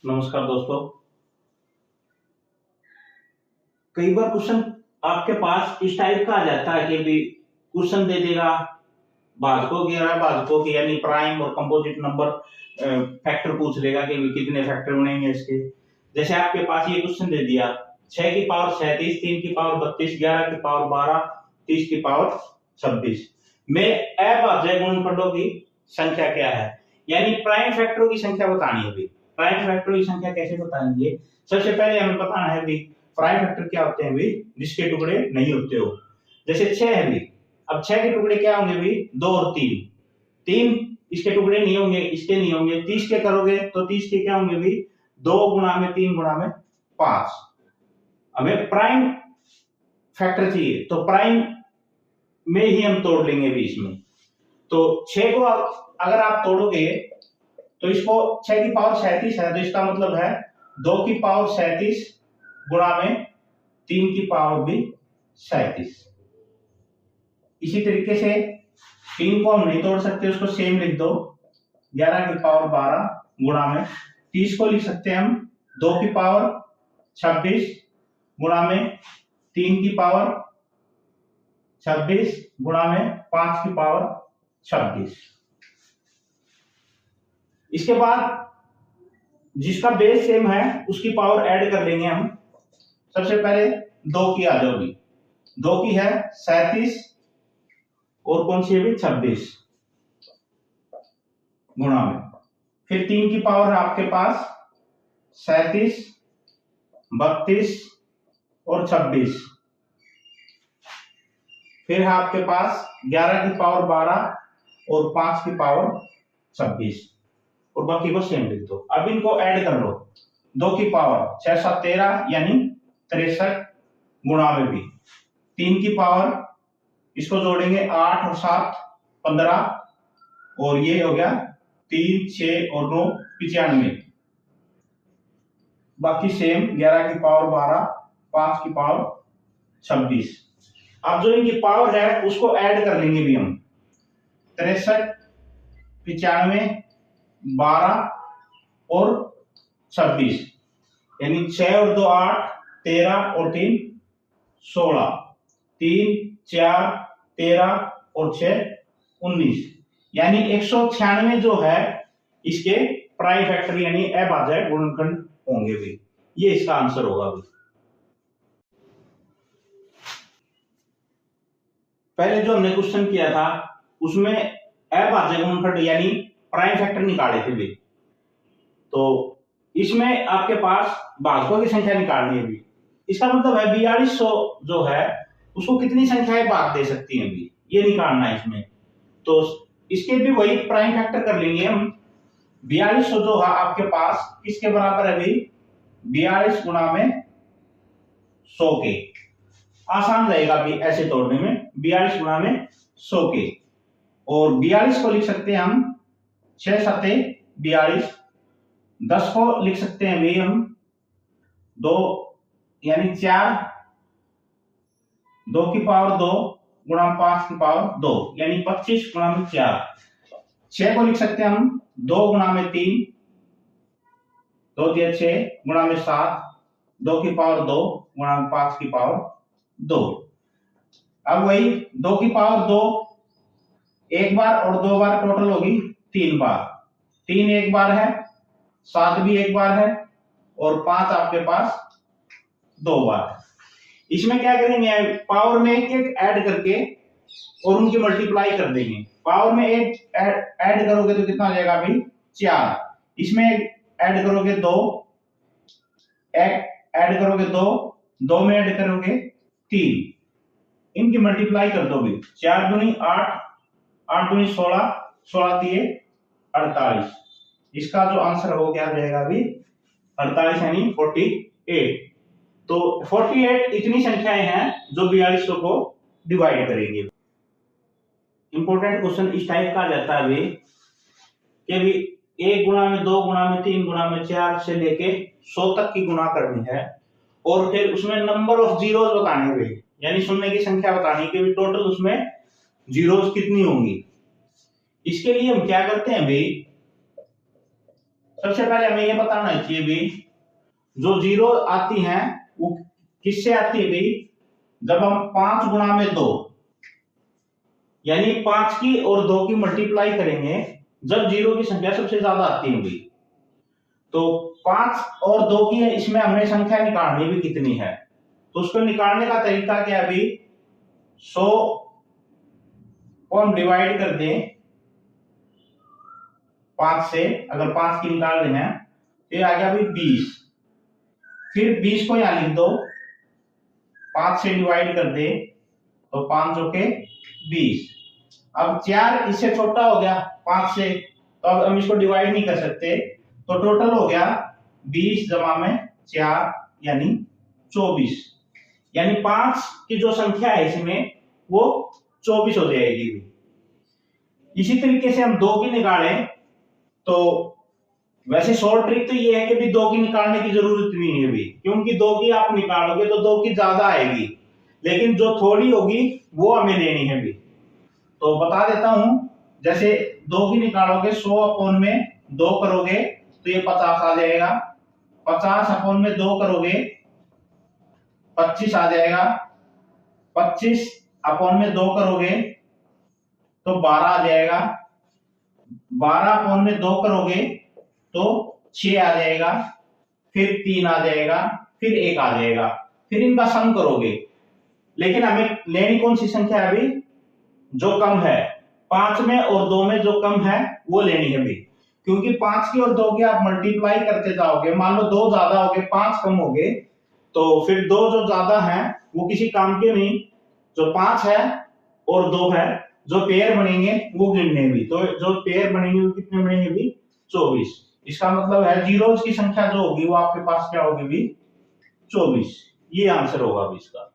नमस्कार दोस्तों। कई बार क्वेश्चन आपके पास इस टाइप का आ जाता है कि भी क्वेश्चन दे देगा भाजकों की भाजकों की यानी प्राइम और कंपोजिट नंबर फैक्टर पूछ लेगा कि भी कितने फैक्टर बनेंगे इसके। जैसे आपके पास ये क्वेश्चन दे दिया 6 की पावर 37, 3 की पावर 32, 11 की पावर 12, 30 की पावर 26 में अभाज्य गुणनखंडों की संख्या क्या है, यानी प्राइम फैक्टरों की संख्या बतानी है। भी प्राइम फैक्टरों की संख्या कैसे बताएंगे? सबसे पहले हमें बताना है भी प्राइम फैक्टर क्या होते हैं भी जिसके टुकड़े नहीं होते हो। जैसे 6 है भी, अब 6 के टुकड़े क्या होंगे भी 2 और 3। 3 इसके टुकड़े नहीं होंगे, इसके नहीं होंगे। 30 के करोगे तो 30 के क्या होंगे भी 2 गुणा में 3 गुणा में 5। हमें प्राइम फैक्टर चाहिए तो प्राइम में ही हम तोड़ लेंगे भी इसमें। तो 6 को अगर आप तोड़ोगे तो इसको 6 की पावर 37 है तो इसका मतलब है 2 की पावर 37 गुणा में 3 की पावर भी 37। इसी तरीके से 3 को हम नहीं तोड़ सकते, उसको सेम लिख दो 11 की पावर 12 गुणा में 30 को लिख सकते हैं हम 2 की पावर 26 गुणा में 3 की पावर 26 गुणा में 5 की पावर 26। इसके बाद जिसका बेस सेम है उसकी पावर ऐड कर लेंगे हम। सबसे पहले 2 की आ जाओगी, 2 की है 37 और कौन सी है भी 26 गुणा में, फिर 3 की पावर है आपके पास 37, 32 और 26, फिर है आपके पास 11 की पावर 12 और 5 की पावर 26 और बाकी को सेम लिख दो। अब इनको ऐड कर लो, 2 की पावर 6 7 13 यानी 63 गुणा में भी 3 की पावर इसको जोड़ेंगे 8 और 7 15 और ये हो गया 3 6 और 9 95, बाकी सेम 11 की पावर 12 5 की पावर 26। अब जो इनकी पावर है उसको ऐड कर लेंगे भी हम 63 95 12 और 26 यानी 6 और 2 8 13 और 3 16, 3 4 13 और 6 19 यानी 196 जो है इसके प्राइम फैक्टर यानी अभाज्य गुणनखंड होंगे भी। ये इसका आंसर होगा भी। पहले जो हमने क्वेश्चन किया था उसमें अभाज्य गुणनखंड यानी प्राइम फैक्टर निकाले थे भी, तो इसमें आपके पास भाजकों की संख्या निकालनी है भी। इसका मतलब है 4200 जो है उसको कितनी संख्याएं भाग दे सकती हैं भी, ये निकालना है इसमें। तो इसके भी वही प्राइम फैक्टर कर लेंगे हम। 4200 जो है आपके पास किसके बराबर है भी 42 गुणा में 100 के। आसान रहेगा भी ऐसे तोड़ने में, 42 गुणा में 100 के। और 42 को लिख सकते हैं हम 6 7 42, 10 को लिख सकते हैं भी हम 2 यानी 4, 2 की पावर 2 गुणा 5 की पावर 2 यानी 25 गुणा में 4। 6 को लिख सकते हैं हम 2 गुणा में 3, 2 दिया 6 गुणा में 7, 2 की पावर 2 गुणा में 5 की पावर 2। अब वही 2 की पावर 2 एक बार और 2 बार टोटल होगी 3 बार। 3 एक बार है, 7 भी एक बार है और 5 आपके पास 2 बार। इसमें क्या करेंगे पावर में एक एक ऐड करके और उनकी मल्टीप्लाई कर देंगे। पावर में एक ऐड करोगे तो कितना आ जाएगा भाई 4, इसमें ऐड करोगे 2, ऐड करोगे 2, 2 में ऐड करोगे 3, इनकी मल्टीप्लाई कर दो भी 4 दूनी 8, 8 दूनी 16, 16 दिए 48। इसका जो आंसर हो गया जाएगा अभी 48 यानी 48। तो 48 इतनी संख्याएं हैं जो 4200 को डिवाइड करेंगे। इंपॉर्टेंट क्वेश्चन इस टाइप का जाता है अभी कि भी 1 गुणा में 2 गुणा में 3 गुणा में 4 से लेके 100 तक की गुणा करनी है और फिर उसमें नंबर ऑफ जीरोस बताने हुए यानी शून्य की संख्या बतानी कि भी टोटल उसमें जीरोस कितनी होंगी। इसके लिए हम क्या करते हैं भाई सबसे पहले हमें ये बताना चाहिए भी, जो जीरो आती है वो किससे आती है भाई, जब हम 5 गुणा में 2 यानी 5 की और 2 की मल्टीप्लाई करेंगे, जब जीरो की संख्या सबसे ज्यादा आती है भाई। तो 5 और 2 की है, इसमें हमें संख्या निकालनी भी कितनी है, तो उसको निकालने का तरीका क्या है भाई, 100 को हम डिवाइड कर दें 5 से, अगर 5 की निकाल रहे हैं तो ये आ गया भाई 20, फिर 20 को यहां लिख दो, 5 से डिवाइड कर दे तो 5 के 20। अब 4 इससे छोटा हो गया 5 से, तो अब हम इसको डिवाइड नहीं कर सकते, तो टोटल हो गया 20 जमा में 4 यानी 24, यानी 5 की जो संख्या है इसमें वो 24 हो जाएगी। इसी तरीके से हम 2 की निकालें तो वैसे शॉर्ट ट्रिक तो ये है कि भी 2 की निकालने की जरूरत भी नहीं है भी, क्योंकि 2 की आप निकालोगे तो 2 की ज्यादा आएगी, लेकिन जो थोड़ी होगी वो हमें लेनी है भी। तो बता देता हूं, जैसे 2 की निकालोगे 100 अपॉन में 2 करोगे तो ये 50 आ जाएगा, 50 अपॉन में 2 करोगे 25 आ जाएगा, 25 अपॉन में 2 करोगे तो 12 आ जाएगा, 12 अपॉन में 2 करोगे तो 6 आ जाएगा, फिर 3 आ जाएगा, फिर 1 आ जाएगा, फिर इनका सम करोगे। लेकिन हमें लेनी कौन सी संख्या है अभी, जो कम है, 5 में और 2 में जो कम है वो लेनी है अभी, क्योंकि 5 की और 2 की आप मल्टीप्लाई करते जाओगे, मान लो 2 ज्यादा हो गए 5 कम हो गए, तो फिर 2 जो ज्यादा है वो किसी काम के नहीं, जो 5 है और 2 है जो पेयर बनेंगे वो गिनने भी, तो जो पेयर बनेंगे वो कितने बनेंगे भी, 24। इसका मतलब है जीरोस की संख्या जो होगी वो आपके पास क्या होगी भी, 24। ये आंसर होगा भी इसका।